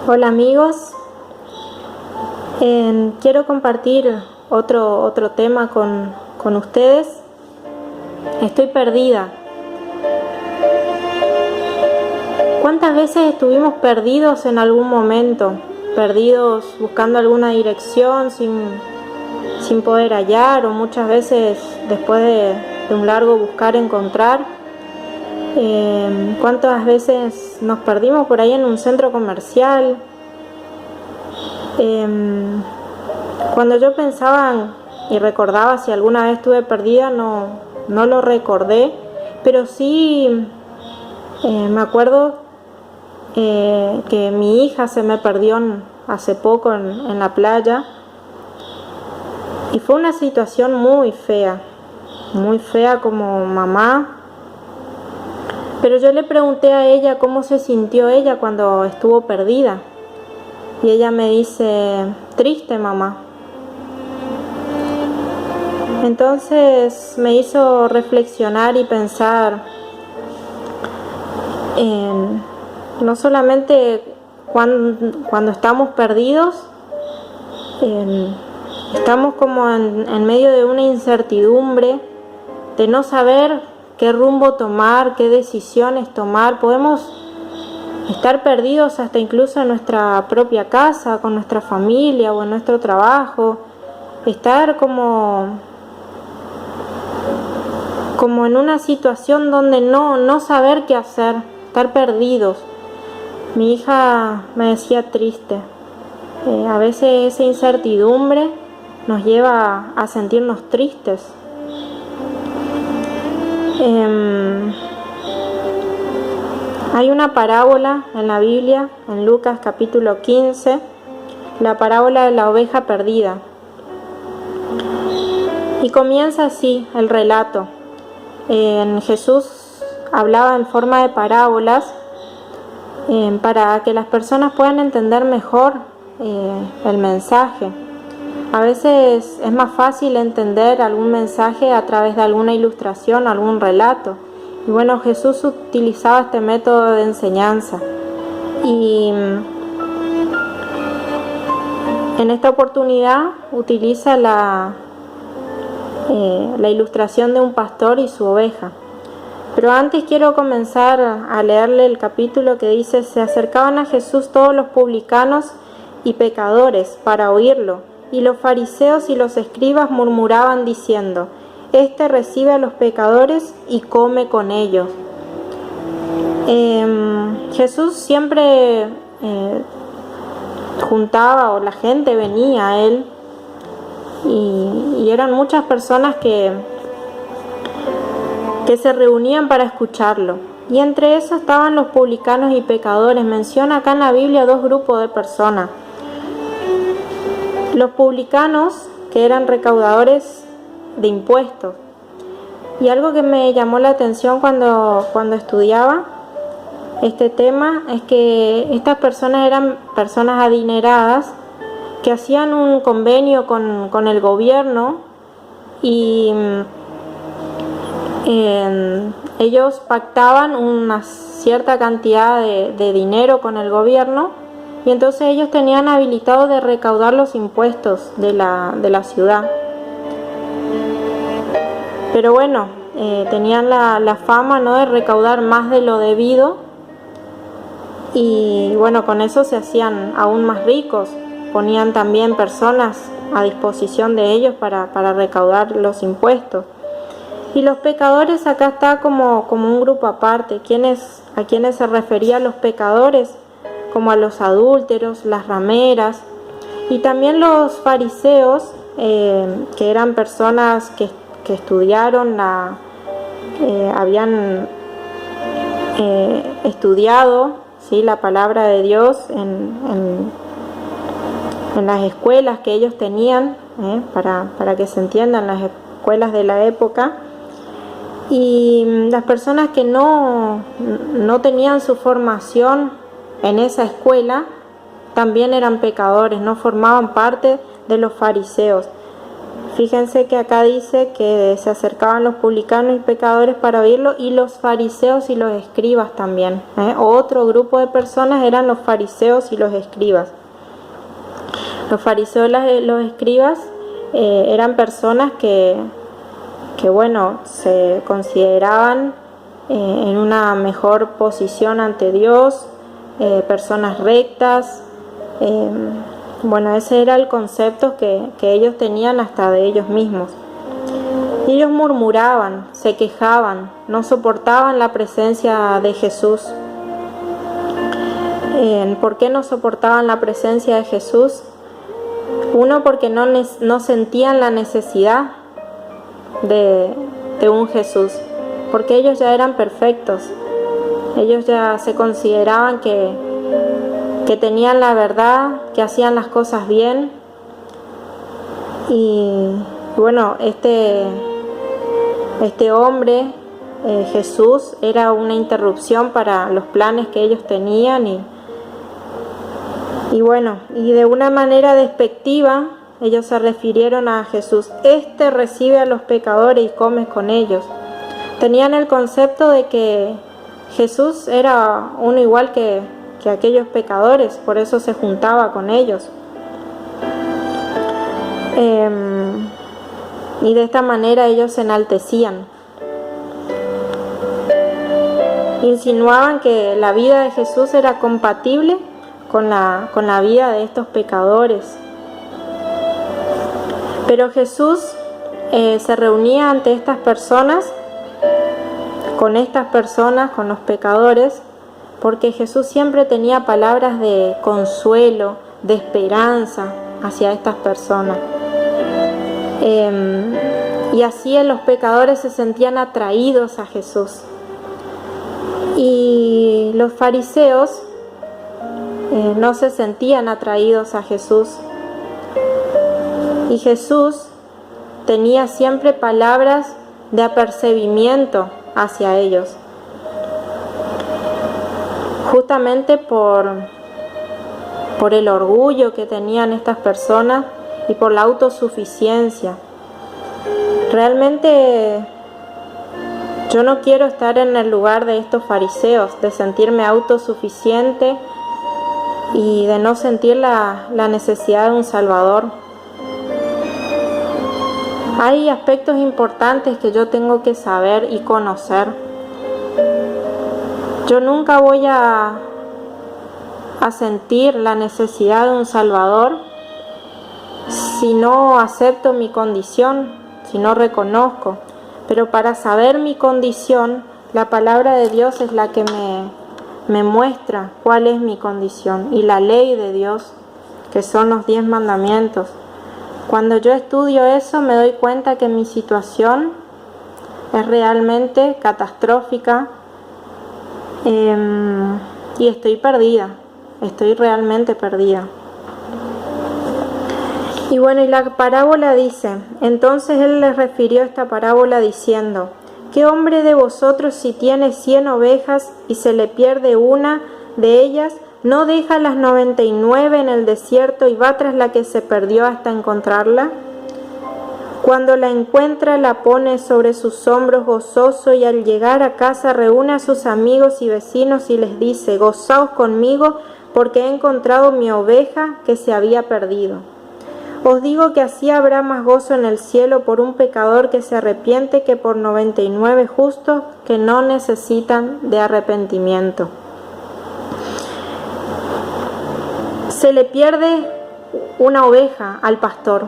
Hola amigos, quiero compartir otro tema con ustedes. Estoy perdida. ¿Cuántas veces estuvimos perdidos en algún momento? Perdidos buscando alguna dirección sin poder hallar, o muchas veces después de un largo buscar encontrar. ¿Cuántas veces nos perdimos por ahí en un centro comercial? Cuando yo pensaba y recordaba si alguna vez estuve perdida, no lo recordé, pero sí me acuerdo que mi hija se me perdió hace poco en la playa, y fue una situación muy fea como mamá. Pero yo le pregunté a ella cómo se sintió ella cuando estuvo perdida. Y ella me dice, triste, mamá. Entonces me hizo reflexionar y pensar en no solamente cuando estamos perdidos, estamos como en medio de una incertidumbre, de no saber qué rumbo tomar, qué decisiones tomar. Podemos estar perdidos hasta incluso en nuestra propia casa, con nuestra familia o en nuestro trabajo. Estar como en una situación donde no saber qué hacer, estar perdidos. Mi hija me decía triste. A veces esa incertidumbre nos lleva a sentirnos tristes. Hay una parábola en la Biblia, en Lucas capítulo 15, la parábola de la oveja perdida. Y comienza así el relato. Jesús hablaba en forma de parábolas para que las personas puedan entender mejor el mensaje. A veces es más fácil entender algún mensaje a través de alguna ilustración, algún relato. Y bueno, Jesús utilizaba este método de enseñanza. Y en esta oportunidad utiliza la ilustración de un pastor y su oveja. Pero antes quiero comenzar a leerle el capítulo que dice: se acercaban a Jesús todos los publicanos y pecadores para oírlo, y los fariseos y los escribas murmuraban diciendo: Este recibe a los pecadores y come con ellos. Jesús siempre juntaba, o la gente venía a él, y eran muchas personas que se reunían para escucharlo. Y entre esos estaban los publicanos y pecadores. Menciona acá en la Biblia dos grupos de personas. Los publicanos, que eran recaudadores de impuestos. Y algo que me llamó la atención cuando estudiaba este tema es que estas personas eran personas adineradas que hacían un convenio con el gobierno, y ellos pactaban una cierta cantidad de dinero con el gobierno, y entonces ellos tenían habilitado de recaudar los impuestos de la ciudad. Pero bueno, tenían la fama, ¿no?, de recaudar más de lo debido, y bueno, con eso se hacían aún más ricos. Ponían también personas a disposición de ellos para recaudar los impuestos. Y los pecadores, acá está como un grupo aparte. ¿A quienes se refería los pecadores? Como a los adúlteros, las rameras, y también los fariseos, que eran personas que estudiaron, habían estudiado, ¿sí?, la palabra de Dios en las escuelas que ellos tenían, para que se entiendan, las escuelas de la época. Y las personas que no tenían su formación en esa escuela también eran pecadores, no formaban parte de los fariseos. Fíjense que acá dice que se acercaban los publicanos y pecadores para oírlo, y los fariseos y los escribas también. Otro grupo de personas eran los fariseos y los escribas. Los fariseos y los escribas eran personas que bueno, se consideraban en una mejor posición ante Dios, personas rectas. Bueno, ese era el concepto que ellos tenían hasta de ellos mismos. Y ellos murmuraban, se quejaban, no soportaban la presencia de Jesús. ¿Por qué no soportaban la presencia de Jesús? Uno, porque no sentían la necesidad de un Jesús, porque ellos ya eran perfectos. Ellos ya se consideraban que tenían la verdad, que hacían las cosas bien. Y bueno, este hombre, Jesús, era una interrupción para los planes que ellos tenían. Y bueno, y de una manera despectiva, ellos se refirieron a Jesús: este recibe a los pecadores y come con ellos. Tenían el concepto de que Jesús era uno igual que aquellos pecadores, por eso se juntaba con ellos. Y de esta manera ellos se enaltecían. Insinuaban que la vida de Jesús era compatible con la vida de estos pecadores. Pero Jesús se reunía ante estas personas, con los pecadores, porque Jesús siempre tenía palabras de consuelo, de esperanza hacia estas personas. Y así los pecadores se sentían atraídos a Jesús. Y los fariseos no se sentían atraídos a Jesús. Y Jesús tenía siempre palabras de apercibimiento hacia ellos, justamente por el orgullo que tenían estas personas y por la autosuficiencia. Realmente yo no quiero estar en el lugar de estos fariseos, de sentirme autosuficiente y de no sentir la necesidad de un Salvador. Hay aspectos importantes que yo tengo que saber y conocer. Yo nunca voy a sentir la necesidad de un Salvador si no acepto mi condición, si no reconozco. Pero para saber mi condición, la palabra de Dios es la que me muestra cuál es mi condición, y la ley de Dios, que son los 10 mandamientos. Cuando yo estudio eso, me doy cuenta que mi situación es realmente catastrófica, y estoy perdida, estoy realmente perdida. Y bueno, y la parábola dice: entonces él les refirió esta parábola diciendo: ¿qué hombre de vosotros, si tiene 100 ovejas y se le pierde una de ellas, no deja las 99 en el desierto y va tras la que se perdió hasta encontrarla? Cuando la encuentra, la pone sobre sus hombros gozoso, y al llegar a casa reúne a sus amigos y vecinos y les dice: gozaos conmigo, porque he encontrado mi oveja que se había perdido. Os digo que así habrá más gozo en el cielo por un pecador que se arrepiente que por 99 justos que no necesitan de arrepentimiento. Se le pierde una oveja al pastor.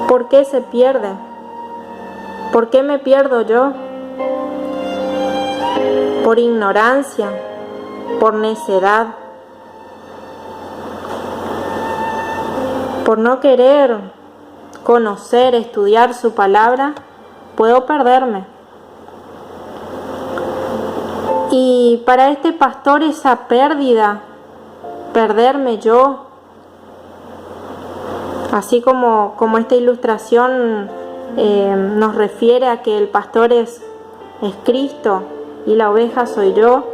¿Por qué se pierde? ¿Por qué me pierdo yo? Por ignorancia, por necedad, por no querer conocer, estudiar su palabra, puedo perderme. Y para este pastor esa pérdida, perderme yo, así como esta ilustración nos refiere a que el pastor es Cristo y la oveja soy yo,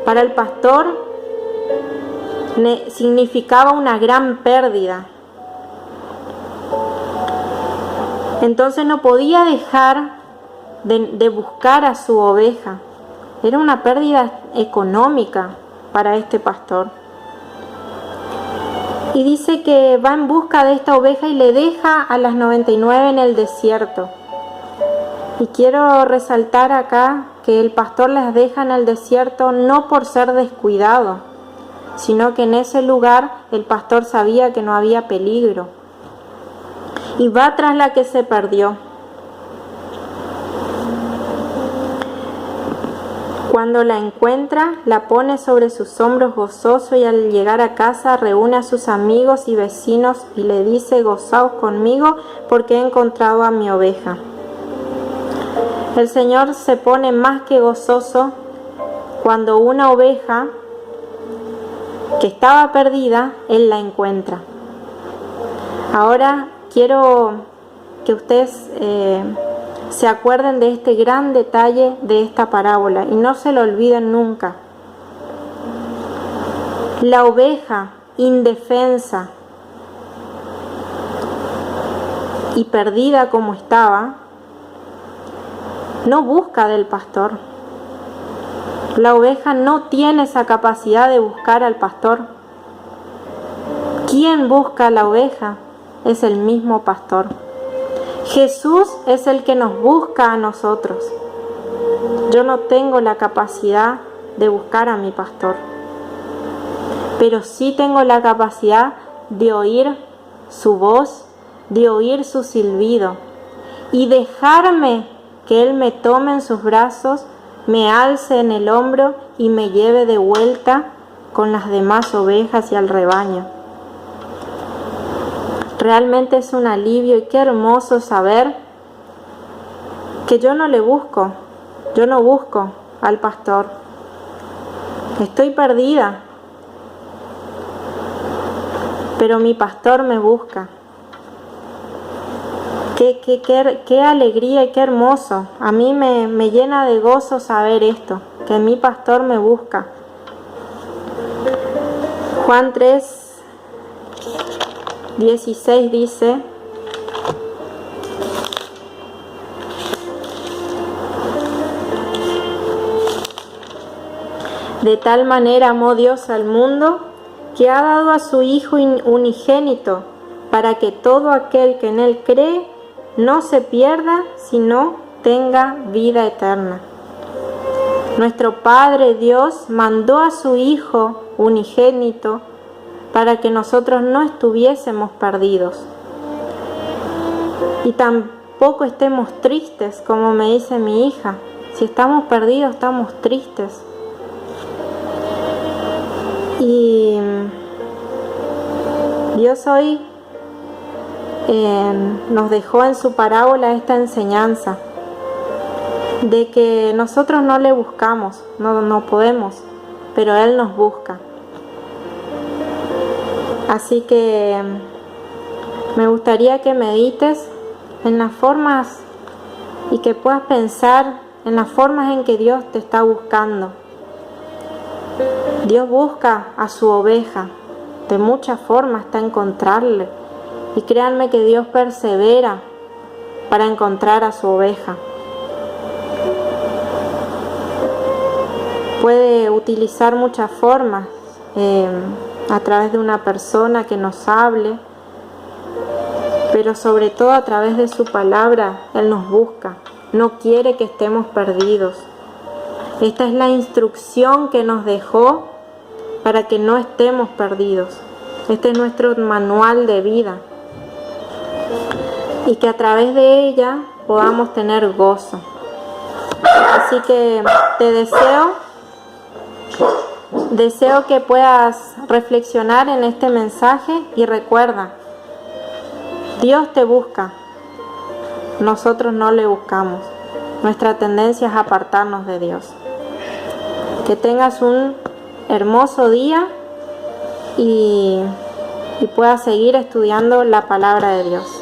para el pastor significaba una gran pérdida. Entonces no podía dejar de buscar a su oveja. Era una pérdida económica para este pastor. Y dice que va en busca de esta oveja y le deja a las 99 en el desierto. Y quiero resaltar acá que el pastor las deja en el desierto no por ser descuidado, sino que en ese lugar el pastor sabía que no había peligro. Y va tras la que se perdió. Cuando la encuentra, la pone sobre sus hombros gozoso y al llegar a casa reúne a sus amigos y vecinos y le dice: gozaos conmigo porque he encontrado a mi oveja. El Señor se pone más que gozoso cuando una oveja que estaba perdida, Él la encuentra. Ahora quiero que ustedes se acuerden de este gran detalle de esta parábola y no se lo olviden nunca. La oveja indefensa y perdida como estaba, no busca del pastor. La oveja no tiene esa capacidad de buscar al pastor. ¿Quién busca a la oveja? Es el mismo pastor. Jesús es el que nos busca a nosotros. Yo no tengo la capacidad de buscar a mi pastor, pero sí tengo la capacidad de oír su voz, de oír su silbido y dejarme que Él me tome en sus brazos, me alce en el hombro y me lleve de vuelta con las demás ovejas y al rebaño. Realmente es un alivio y qué hermoso saber que yo no le busco, yo no busco al pastor. Estoy perdida, pero mi pastor me busca. Qué alegría y qué hermoso. A mí me llena de gozo saber esto, que mi pastor me busca. Juan 3:16 dice: de tal manera amó Dios al mundo que ha dado a su Hijo unigénito, para que todo aquel que en Él cree no se pierda, sino tenga vida eterna. Nuestro Padre Dios mandó a su Hijo unigénito para que nosotros no estuviésemos perdidos y tampoco estemos tristes, como me dice mi hija. Si estamos perdidos, estamos tristes. Y Dios hoy nos dejó en su parábola esta enseñanza de que nosotros no le buscamos, no podemos, pero Él nos busca. Así que me gustaría que medites en las formas y que puedas pensar en las formas en que Dios te está buscando. Dios busca a su oveja, de muchas formas está encontrarle. Y créanme que Dios persevera para encontrar a su oveja. Puede utilizar muchas formas, a través de una persona que nos hable, pero sobre todo a través de su palabra. Él nos busca, no quiere que estemos perdidos. Esta es la instrucción que nos dejó para que no estemos perdidos. Este es nuestro manual de vida. Y que a través de ella podamos tener gozo. Así que te deseo que puedas reflexionar en este mensaje y recuerda, Dios te busca, nosotros no le buscamos. Nuestra tendencia es apartarnos de Dios. Que tengas un hermoso día y puedas seguir estudiando la palabra de Dios.